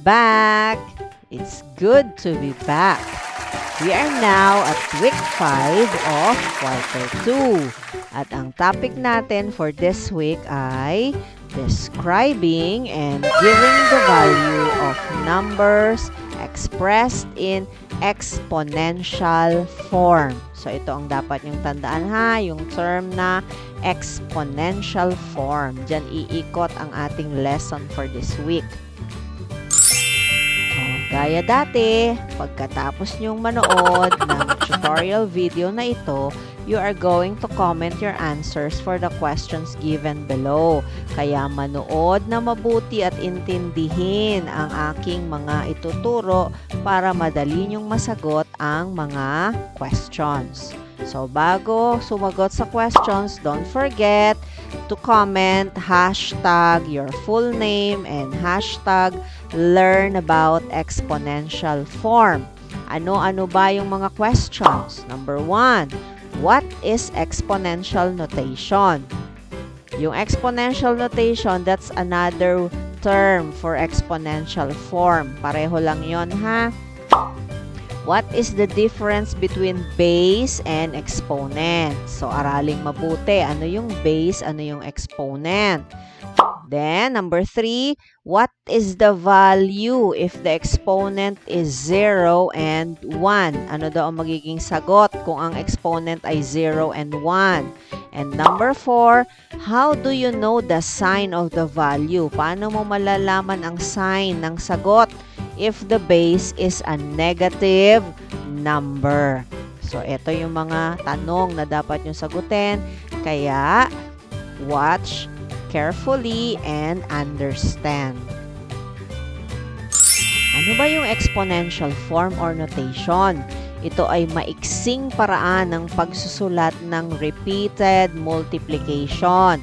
back! It's good to be back. We are now at week 5 of quarter 2. At ang topic natin for this week ay describing and giving the value of numbers expressed in exponential form. So, ito ang dapat yung tandaan ha, yung term na exponential form. Diyan iikot ang ating lesson for this week. Gaya dati, pagkatapos nyong manood ng tutorial video na ito, you are going to comment your answers for the questions given below. Kaya manood na mabuti at intindihin ang aking mga ituturo para madali nyong masagot ang mga questions. So, bago sumagot sa questions, don't forget to comment hashtag your full name and hashtag learn about exponential form. Ano-ano ba yung mga questions? Number 1, what is exponential notation? Yung exponential notation, that's another term for exponential form. Pareho lang yon ha? What is the difference between base and exponent? So, araling mabuti. Ano yung base? Ano yung exponent? Then, number 3, what is the value if the exponent is 0 and 1? Ano daw ang magiging sagot kung ang exponent ay 0 and 1? And number 4, how do you know the sign of the value? Paano mo malalaman ang sign ng sagot if the base is a negative number? So, ito yung mga tanong na dapat nyo sagutin. Kaya, watch carefully and understand. Ano ba yung exponential form or notation? Ito ay maiksing paraan ng pagsusulat ng repeated multiplication.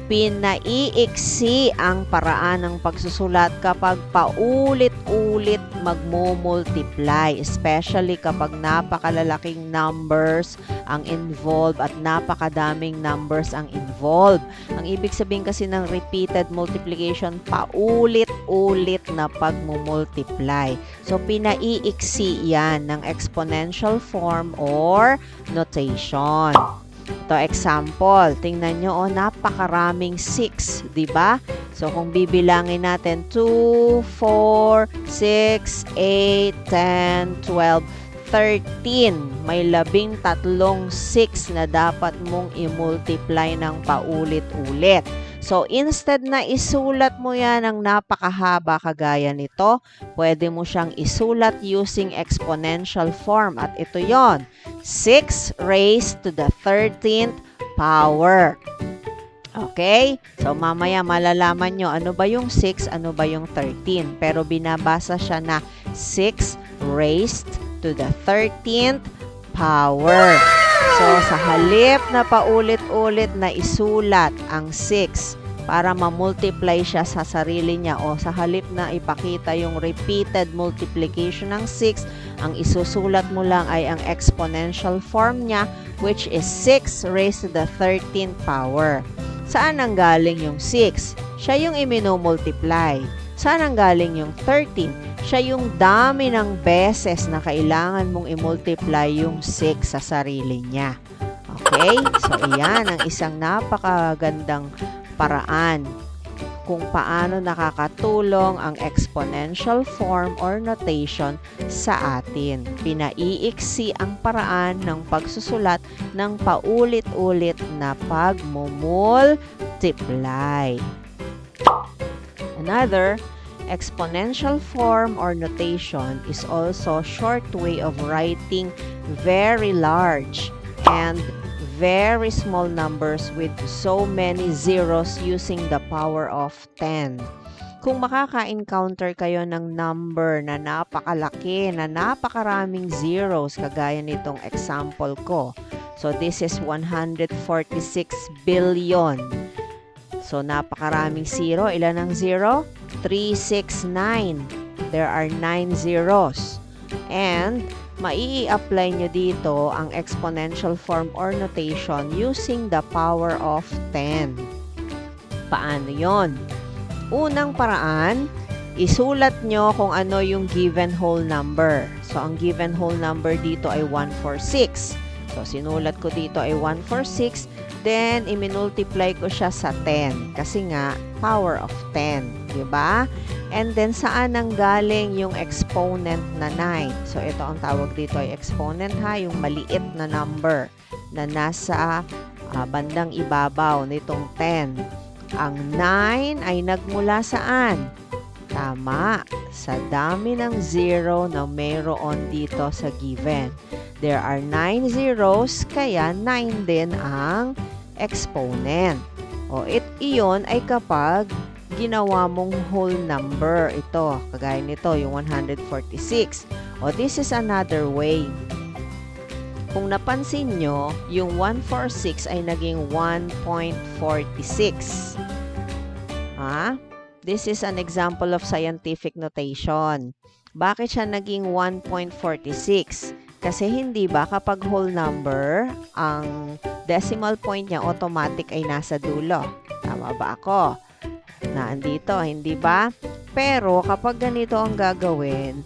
Pinaiiksi ang paraan ng pagsusulat kapag paulit-ulit magmumultiply, especially kapag napakalalaking numbers ang involved at napakadaming numbers ang involved. Ang ibig sabihin kasi ng repeated multiplication, paulit-ulit na pagmumultiply. So, pinaiiksi yan ng exponential form or notation. Ito, example. Tingnan nyo, napakaraming 6, di ba? So, kung bibilangin natin, 2, 4, 6, 8, 10, 12, 13. May 13 6 na dapat mong i-multiply ng paulit-ulit. So, instead na isulat mo yan ng napakahaba kagaya nito, pwede mo siyang isulat using exponential form. At ito yon, 6 raised to the 13th power. Okay? So, mamaya malalaman nyo ano ba yung 6, ano ba yung 13. Pero binabasa siya na 6 raised to the 13th power. So, sa halip na paulit-ulit na isulat ang 6 para ma-multiply siya sa sarili niya o sa halip na ipakita yung repeated multiplication ng 6, ang isusulat mo lang ay ang exponential form niya, which is 6 raised to the 13th power. Saan ang galing yung 6? Siya yung imino-multiply. Saan ang galing yung 13? Siya yung dami ng beses na kailangan mong i-multiply yung 6 sa sarili niya. Okay? So, iyan ang isang napakagandang paraan kung paano nakakatulong ang exponential form or notation sa atin. Pinaiiksi ang paraan ng pagsusulat ng paulit-ulit na pagmumultiply. Another exponential form or notation is also a short way of writing very large and very small numbers with so many zeros using the power of 10. Kung makaka-encounter kayo ng number na napakalaki, na napakaraming zeros, kagaya nitong example ko. So, this is 146 billion. So, napakaraming zero. Ilan ang zero? 369. There are 9 zeros. And, mai-apply nyo dito ang exponential form or notation using the power of 10. Paano yon? Unang paraan, isulat nyo kung ano yung given whole number. So, ang given whole number dito ay 146. So, sinulat ko dito ay 146. Then, i-multiply ko siya sa 10. Kasi nga, power of 10. Diba? And then, saan ang galing yung exponent na 9? So, ito ang tawag dito ay exponent ha, yung maliit na number na nasa bandang ibabaw nitong 10. Ang 9 ay nagmula saan? Tama, sa dami ng 0 na mayroon dito sa given. There are 9 zeros, kaya 9 din ang exponent. O, iyon ay kapag ginawa mong whole number. Ito, kagaya nito, yung 146. O, this is another way. Kung napansin nyo, yung 146 ay naging 1.46. This is an example of scientific notation. Bakit siya naging 1.46? Kasi hindi ba kapag whole number, ang decimal point niya automatic ay nasa dulo. Tama ba ako? Naandito, hindi ba? Pero kapag ganito ang gagawin,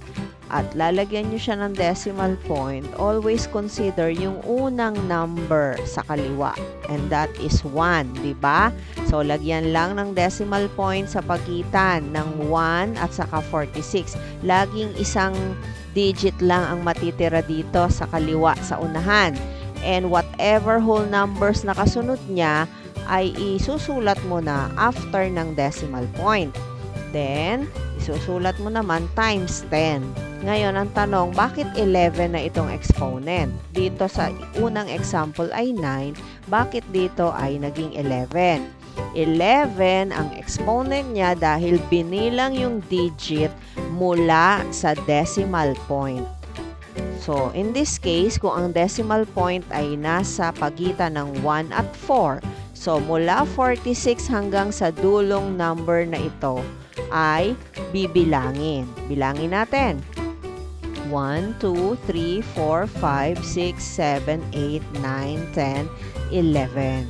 at lalagyan nyo siya ng decimal point, always consider yung unang number sa kaliwa. And that is 1, di ba? So, lagyan lang ng decimal point sa pagitan ng 1 at saka 46. Laging isang digit lang ang matitira dito sa kaliwa, sa unahan. And whatever whole numbers na kasunod niya, ay isusulat mo na after ng decimal point. Then, isusulat mo naman times 10. Ngayon, ang tanong, bakit 11 na itong exponent? Dito sa unang example ay 9, bakit dito ay naging 11? 11 ang exponent niya dahil binilang yung digit mula sa decimal point. So, in this case, kung ang decimal point ay nasa pagitan ng 1 at 4, so mula 46 hanggang sa dulong number na ito ay bibilangin. Bilangin natin. 1, 2, 3, 4, 5, 6, 7, 8, 9, 10, 11.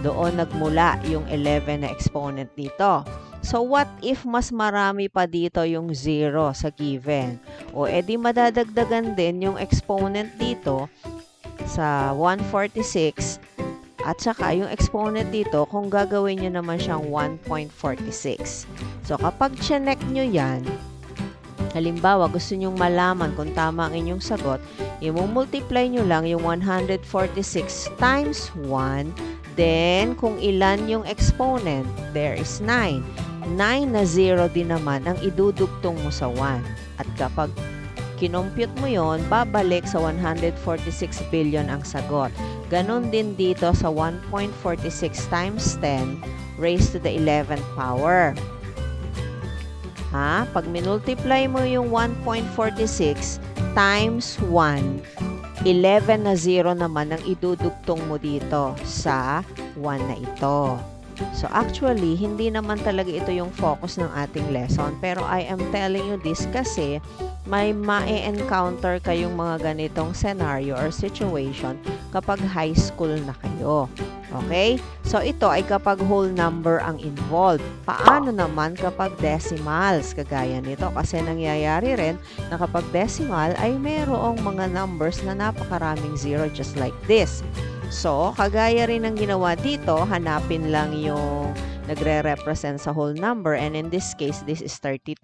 Doon nagmula yung 11 na exponent dito. So, what if mas marami pa dito yung 0 sa given? O, edi madadagdagan din yung exponent dito sa 146 at saka yung exponent dito kung gagawin nyo naman siyang 1.46. So, kapag chinek nyo yan, halimbawa, gusto nyong malaman kung tama ang inyong sagot, i-multiply nyo lang yung 146 times 1, then kung ilan yung exponent, there is 9. 9 na 0 din naman ang idudugtong mo sa 1. At kapag kinompute mo yon, babalik sa 146 billion ang sagot. Ganon din dito sa 1.46 times 10 raised to the 11th power. Pag minultiply mo yung 1.46 times 1, 11 na 0 naman ang idudugtong mo dito sa 1 na ito. So, actually, hindi naman talaga ito yung focus ng ating lesson. Pero I am telling you this kasi may ma-encounter kayong mga ganitong scenario or situation kapag high school na kayo. Okay? So, ito ay kapag whole number ang involved. Paano naman kapag decimals? Kagaya nito. Kasi nangyayari rin na kapag decimal ay mayroong mga numbers na napakaraming zero just like this. So, kagaya rin ng ginawa dito, hanapin lang yung nagre-represent sa whole number. And in this case, this is 32.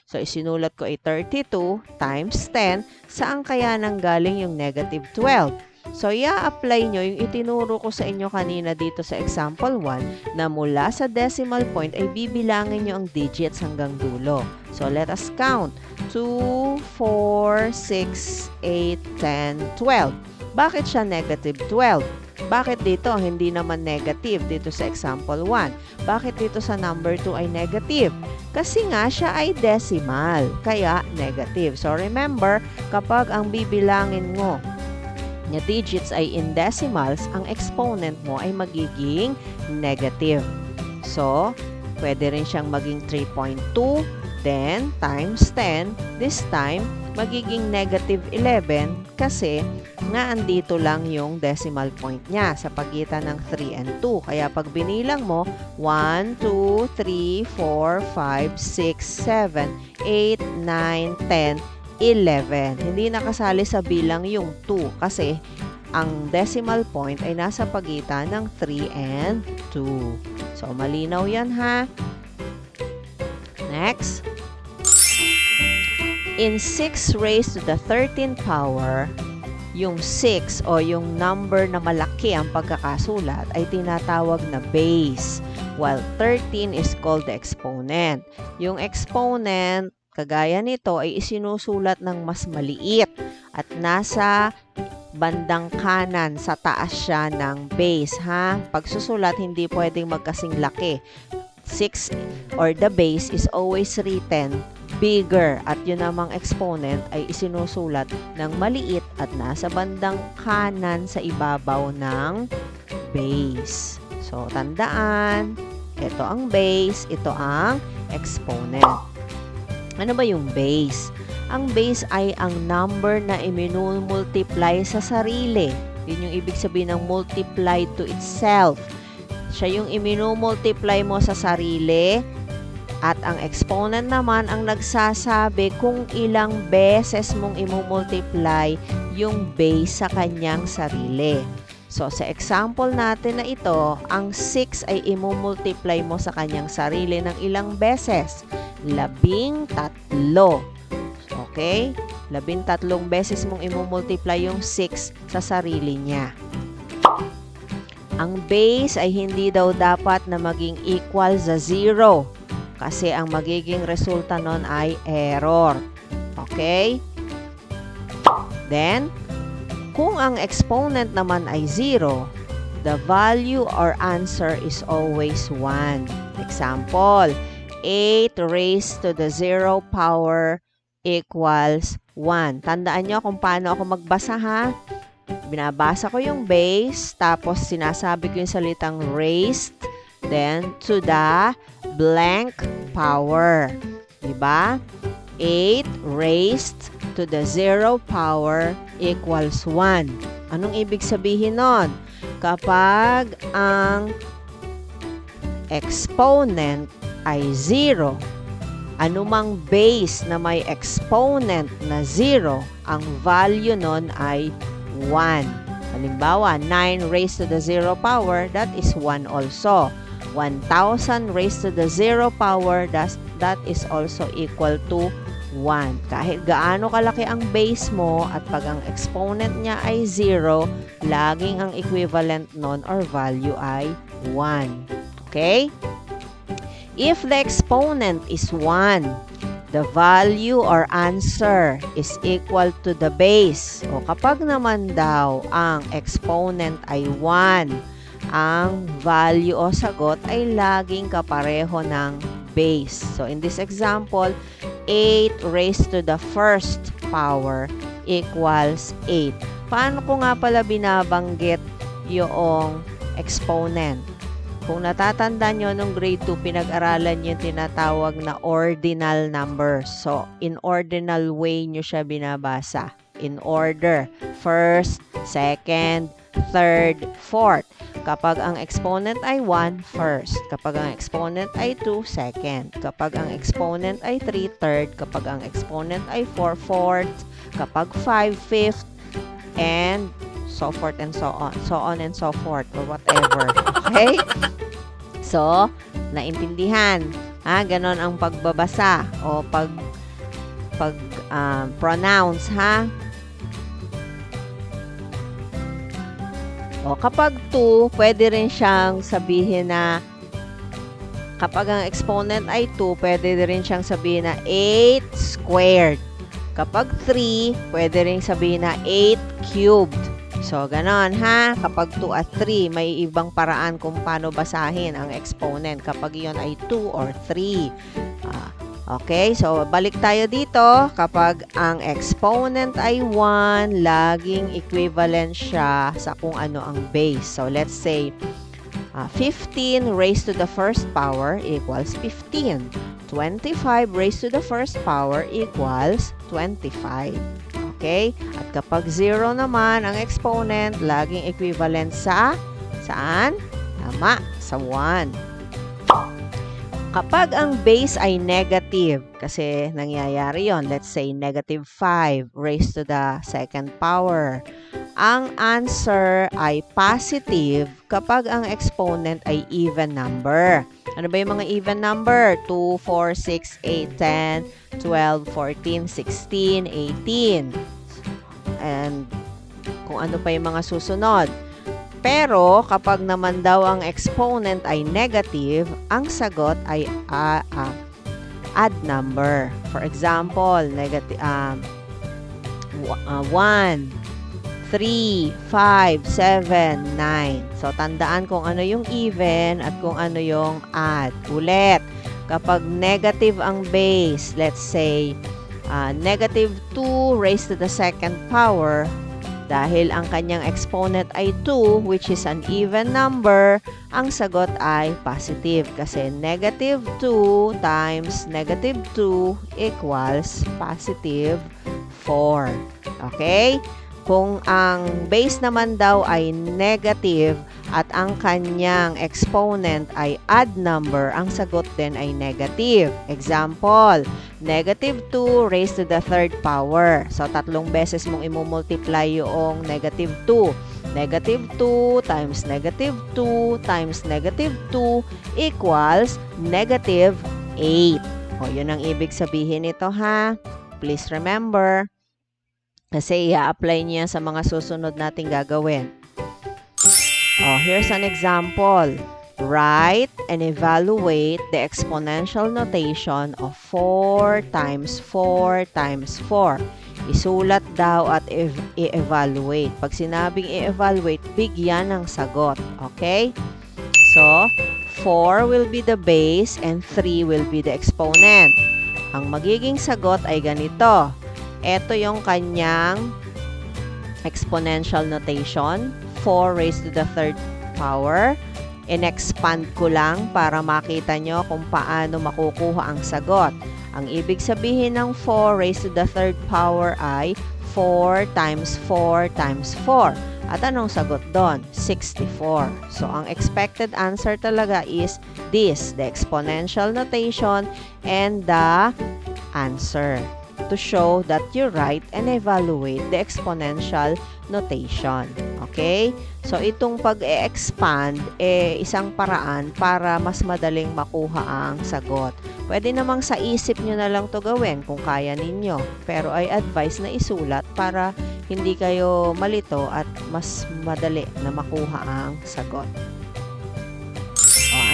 So, isinulat ko ay 32 times 10. Saan kaya nanggaling yung negative 12? So, i-apply nyo yung itinuro ko sa inyo kanina dito sa example 1 na mula sa decimal point ay bibilangin nyo ang digits hanggang dulo. So, let us count. 2, 4, 6, 8, 10, 12. Bakit siya negative 12? Bakit dito hindi naman negative dito sa example 1? Bakit dito sa number 2 ay negative? Kasi nga siya ay decimal, kaya negative. So, remember, kapag ang bibilangin mo na digits ay in decimals, ang exponent mo ay magiging negative. So, pwede rin siyang maging 3.2, then times 10. This time, magiging negative 11 kasi nga andito lang yung decimal point niya sa pagitan ng 3 and 2. Kaya pag binilang mo, 1, 2, 3, 4, 5, 6, 7, 8, 9, 10, 11. Hindi nakasali sa bilang yung 2 kasi ang decimal point ay nasa pagitan ng 3 and 2. So, malinaw yan ha. Next. In 6 raised to the 13th power, yung 6 o yung number na malaki ang pagkakasulat ay tinatawag na base, while 13 is called the exponent. Yung exponent, kagaya nito, ay isinusulat ng mas maliit at nasa bandang kanan sa taas siya ng base, ha? Pagsusulat, hindi pwedeng magkasing laki. 6 or the base is always written bigger at yun namang exponent ay isinusulat ng maliit at nasa bandang kanan sa ibabaw ng base. So, tandaan, ito ang base, ito ang exponent. Ano ba yung base? Ang base ay ang number na iminumultiply sa sarili. Yun yung ibig sabihin ng multiply to itself. Siya yung iminumultiply mo sa sarili. At ang exponent naman ang nagsasabi kung ilang beses mong imumultiply yung base sa kanyang sarili. So, sa example natin na ito, ang 6 ay imumultiply mo sa kanyang sarili ng ilang beses? 13. Okay? 13 beses mong imumultiply yung 6 sa sarili niya. Ang base ay hindi daw dapat na maging equal sa 0. Kasi ang magiging resulta nun ay error. Okay? Then, kung ang exponent naman ay 0, the value or answer is always 1. Example, 8 raised to the 0 power equals 1. Tandaan nyo kung paano ako magbasa, ha? Binabasa ko yung base, tapos sinasabi ko yung salitang raised, then to the blank power. Diba? 8 raised to the 0 power equals 1. Anong ibig sabihin nun? Kapag ang exponent ay 0, anumang base na may exponent na 0, ang value nun ay 1. Halimbawa, 9 raised to the 0 power, that is 1 also. 1,000 raised to the 0 power, that is also equal to 1. Kahit gaano kalaki ang base mo at pag ang exponent niya ay 0, laging ang equivalent nun or value ay 1. Okay? If the exponent is 1, the value or answer is equal to the base. O kapag naman daw ang exponent ay 1, ang value o sagot ay laging kapareho ng base. So, in this example, 8 raised to the first power equals 8. Paano ko nga pala binabanggit yung exponent? Kung natatandaan nyo, nung grade 2, pinag-aralan nyo yung tinatawag na ordinal numbers. So, in ordinal way nyo siya binabasa. In order. First, second, third, fourth. Kapag ang exponent ay 1, first. Kapag ang exponent ay 2, second. Kapag ang exponent ay 3, third. Kapag ang exponent ay 4, fourth. Kapag 5, fifth. And so forth and so on. So on and so forth or whatever. Okay? So, naintindihan. Ganon ang pagbabasa o pronounce, ha? O, kapag 2, pwede rin siyang sabihin na kapag ang exponent ay 2, pwede rin siyang sabihin na 8 squared. Kapag 3, pwede rin sabihin na 8 cubed. So, ganon, ha? Kapag 2 at 3, may ibang paraan kung paano basahin ang exponent kapag iyon ay 2 or 3. Okay, so balik tayo dito. Kapag ang exponent ay 1, laging equivalent siya sa kung ano ang base. So, let's say, 15 raised to the first power equals 15. 25 raised to the first power equals 25. Okay? At kapag 0 naman, ang exponent, laging equivalent sa, saan? Tama, sa 1. Kapag ang base ay negative, kasi nangyayari yon, let's say negative 5 raised to the second power, ang answer ay positive kapag ang exponent ay even number. Ano ba yung mga even number? 2, 4, 6, 8, 10, 12, 14, 16, 18. And kung ano pa yung mga susunod. Pero kapag naman daw ang exponent ay negative, ang sagot ay odd number. For example, negative 1, 3, 5, 7, 9. So, tandaan kung ano yung even at kung ano yung odd. Ulit, kapag negative ang base, let's say, negative 2 raised to the second power, dahil ang kanyang exponent ay 2, which is an even number, ang sagot ay positive. Kasi negative 2 times negative 2 equals positive 4. Okay? Kung ang base naman daw ay negative at ang kanyang exponent ay odd number, ang sagot din ay negative. Example, negative 2 raised to the third power. So, 3 beses mong imumultiply yung negative 2. Negative 2 times negative 2 times negative 2 equals negative 8. O, yun ang ibig sabihin nito, ha? Please remember. Kasi i-apply niya sa mga susunod nating gagawin. Oh, here's an example. Write and evaluate the exponential notation of 4 times 4 times 4. Isulat daw at i-evaluate. Pag sinabing i-evaluate, bigyan ng sagot. Okay? So, 4 will be the base and 3 will be the exponent. Ang magiging sagot ay ganito. Ito yung kanyang exponential notation. 4 raised to the third power. In-expand ko lang para makita nyo kung paano makukuha ang sagot. Ang ibig sabihin ng 4 raised to the third power ay 4 times 4 times 4. At anong sagot doon? 64. So, ang expected answer talaga is this, the exponential notation and the answer, to show that you write and evaluate the exponential notation. Okay? So, itong pag-e-expand, isang paraan para mas madaling makuha ang sagot. Pwede namang sa isip nyo na lang to gawin kung kaya ninyo. Pero I advise na isulat para hindi kayo malito at mas madali na makuha ang sagot.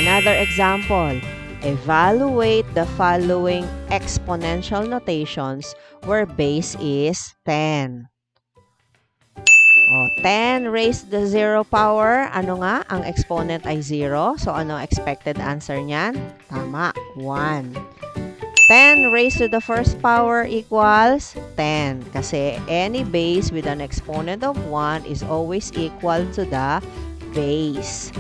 Another example. Evaluate the following exponential notations where base is 10. 10 raised to the 0 power. Ano nga? Ang exponent ay 0. So, ano expected answer niyan? Tama, 1. 10 raised to the first power equals 10. Kasi any base with an exponent of 1 is always equal to the base.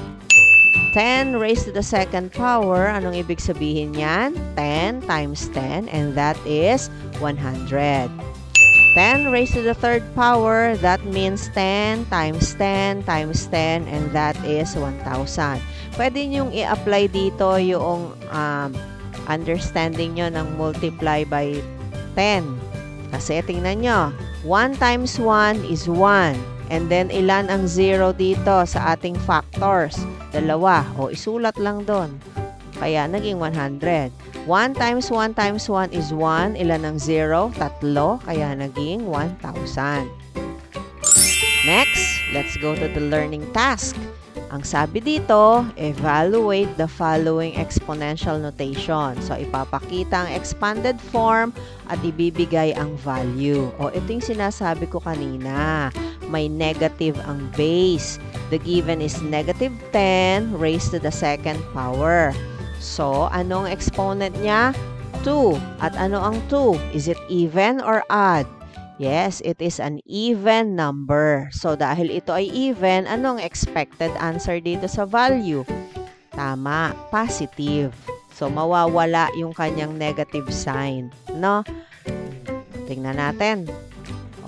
10 raised to the second power, anong ibig sabihin yan? 10 times 10, and that is 100. 10 raised to the third power, that means 10 times 10 times 10, and that is 1,000. Pwede nyong i-apply dito yung understanding nyo ng multiply by 10. Kasi tingnan nyo, 1 times 1 is 1. And then, ilan ang 0 dito sa ating factors? 2. O, isulat lang doon. Kaya, naging 100. 1 times 1 times 1 is 1. Ilan ang 0? 3. Kaya, naging 1,000. Next, let's go to the learning task. Ang sabi dito, evaluate the following exponential notation. So, ipapakita ang expanded form at ibibigay ang value. O, ito yung sinasabi ko kanina. May negative ang base. The given is negative 10 raised to the second power. So, anong exponent niya? 2. At ano ang 2? Is it even or odd? Yes, it is an even number. So, dahil ito ay even, anong expected answer dito sa value? Tama, positive. So, mawawala yung kanyang negative sign. No? Tingnan natin.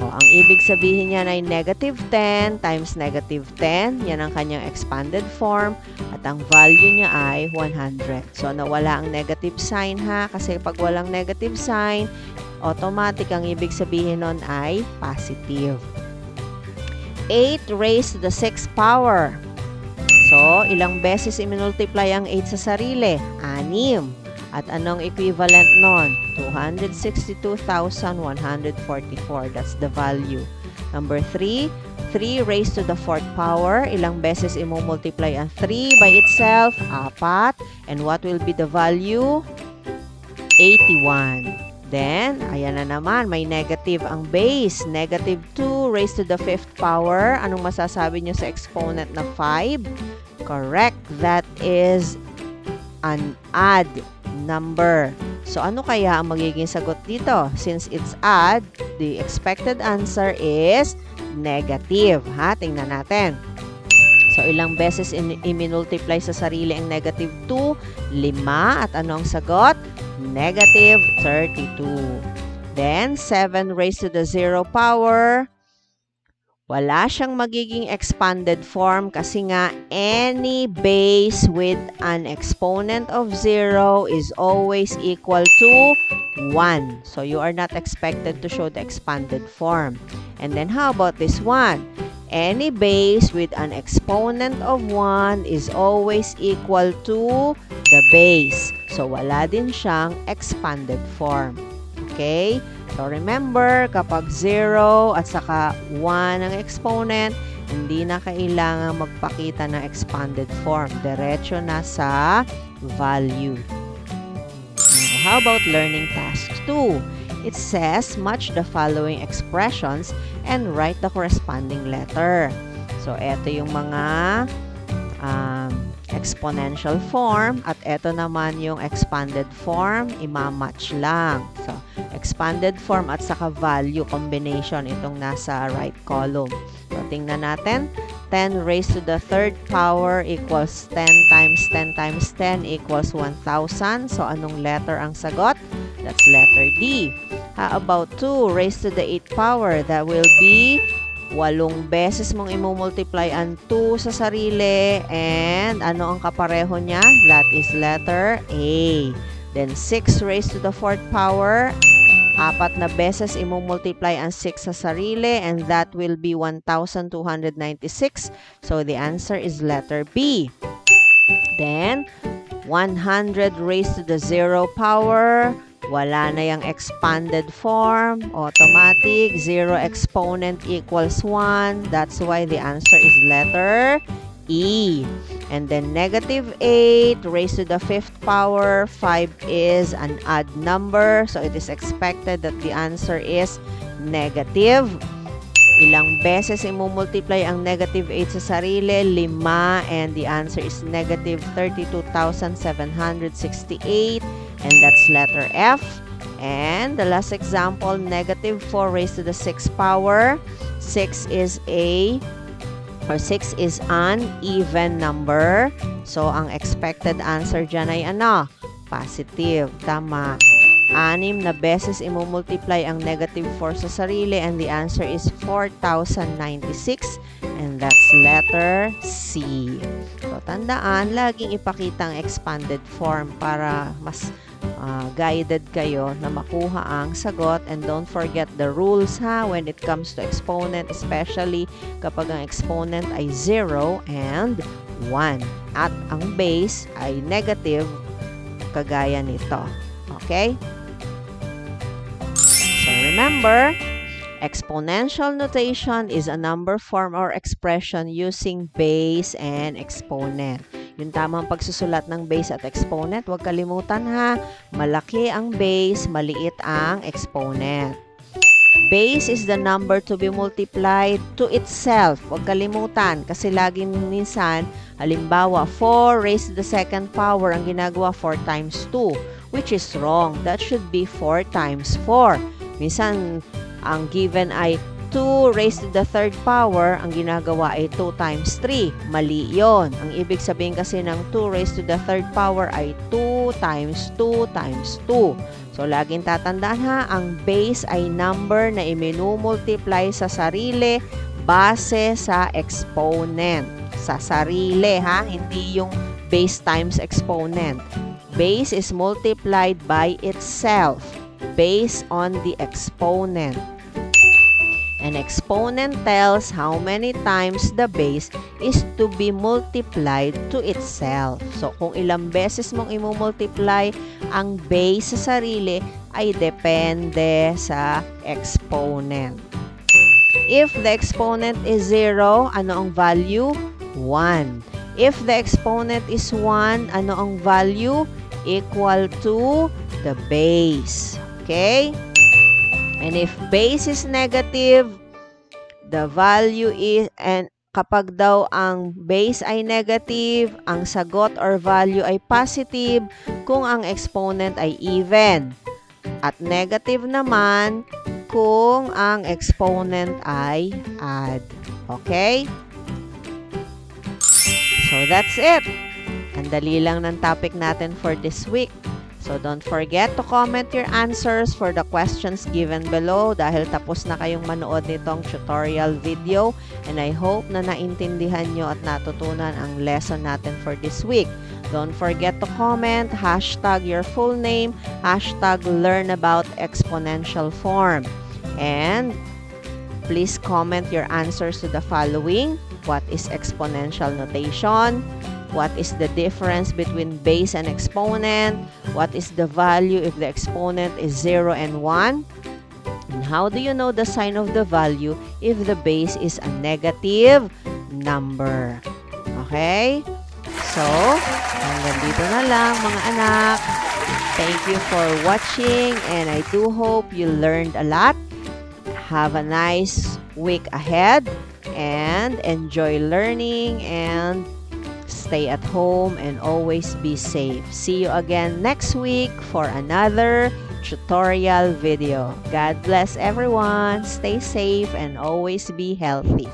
Ang ibig sabihin niyan ay negative 10 times negative 10. Yan ang kanyang expanded form. At ang value niya ay 100. So, nawala ang negative sign ha. Kasi pag walang negative sign, automatic ang ibig sabihin nun ay positive. 8 raised to the 6th power. So, ilang beses i-multiply ang 8 sa sarili? 6. At anong equivalent nun? 262,144. That's the value. Number 3, 3 raised to the 4th power. Ilang beses i-multiply ang 3 by itself? 4. And what will be the value? 81. Then, ayan na naman, may negative ang base. Negative 2 raised to the 5th power. Anong masasabi nyo sa exponent na 5? Correct. That is an odd number. So, ano kaya ang magiging sagot dito? Since it's odd, the expected answer is negative. Ha? Tingnan natin. So, ilang beses i-multiply sa sarili ang negative 2? 5. At ano ang sagot? Negative 32. Then, 7 raised to the 0 power. Wala siyang magiging expanded form kasi nga any base with an exponent of 0 is always equal to 1. So, you are not expected to show the expanded form. And then, how about this one? Any base with an exponent of 1 is always equal to the base. So, wala din siyang expanded form. Okay? So, remember, kapag 0 at saka 1 ang exponent, hindi na kailangan magpakita ng expanded form. Diretso na sa value. How about learning task 2? It says, match the following expressions and write the corresponding letter. So, ito yung mga exponential form at ito naman yung expanded form, imamatch lang. So, expanded form at saka value combination itong nasa right column. So, tingnan natin. 10 raised to the 3rd power equals 10 times 10 times 10 equals 1,000. So, anong letter ang sagot? That's letter D. How about 2 raised to the 8th power? That will be 8 beses mong imumultiply ang 2 sa sarili and ano ang kapareho niya? That is letter A. Then 6 raised to the 4th power, 4 na beses imumultiply ang 6 sa sarili and that will be 1,296. So the answer is letter B. Then 100 raised to the 0 power, wala na yung expanded form. Automatic. 0 exponent equals 1. That's why the answer is letter E. And then negative 8 raised to the 5th power. 5 is an odd number. So it is expected that the answer is negative. Ilang beses imumultiply ang negative 8 sa sarili? 5. And the answer is negative 32,768. And that's letter F. And the last example, negative 4 raised to the 6th power. 6 is an even number. So, ang expected answer dyan ay ano? Positive. Tama. 6 na beses imumultiply ang negative 4 sa sarili and the answer is 4,096 and that's letter C. So, tandaan, laging ipakita ang expanded form para mas guided kayo na makuha ang sagot. And don't forget the rules ha when it comes to exponent, especially kapag ang exponent ay 0 and 1 at ang base ay negative kagaya nito. Okay? So remember, exponential notation is a number form or expression using base and exponent. Yung tamang pagsusulat ng base at exponent, huwag kalimutan ha, malaki ang base, maliit ang exponent. Base is the number to be multiplied to itself. Huwag kalimutan kasi laging minsan, halimbawa, 4 raised to the 2nd power, ang ginagawa 4 times 2, which is wrong. That should be 4 times 4. Minsan, ang given ay 2 raised to the third power, ang ginagawa ay 2 times 3. Mali yon. Ang ibig sabihin kasi ng 2 raised to the third power ay 2 times 2 times 2. So, laging tatandaan ha, ang base ay number na iminumultiply sa sarili base sa exponent. Sa sarili ha, hindi yung base times exponent. Base is multiplied by itself based on the exponent. An exponent tells how many times the base is to be multiplied to itself. So, kung ilang beses mong imumultiply ang base sa sarili, ay depende sa exponent. If the exponent is 0, ano ang value? 1. If the exponent is 1, ano ang value? Equal to the base. Okay? And if base is negative, the value is, and kapag daw ang base ay negative, ang sagot or value ay positive kung ang exponent ay even. At negative naman kung ang exponent ay odd. Okay? So that's it. Ang dali lang ng topic natin for this week. So, don't forget to comment your answers for the questions given below dahil tapos na kayong manood nitong tutorial video and I hope na naintindihan nyo at natutunan ang lesson natin for this week. Don't forget to comment, hashtag your full name, hashtag learn about exponential form. And please comment your answers to the following. What is exponential notation? What is the difference between base and exponent? What is the value if the exponent is 0 and 1? And how do you know the sign of the value if the base is a negative number? Okay? So, hanggang dito na lang mga anak. Thank you for watching and I do hope you learned a lot. Have a nice week ahead and enjoy learning and stay at home and always be safe. See you again next week for another tutorial video. God bless everyone. Stay safe and always be healthy.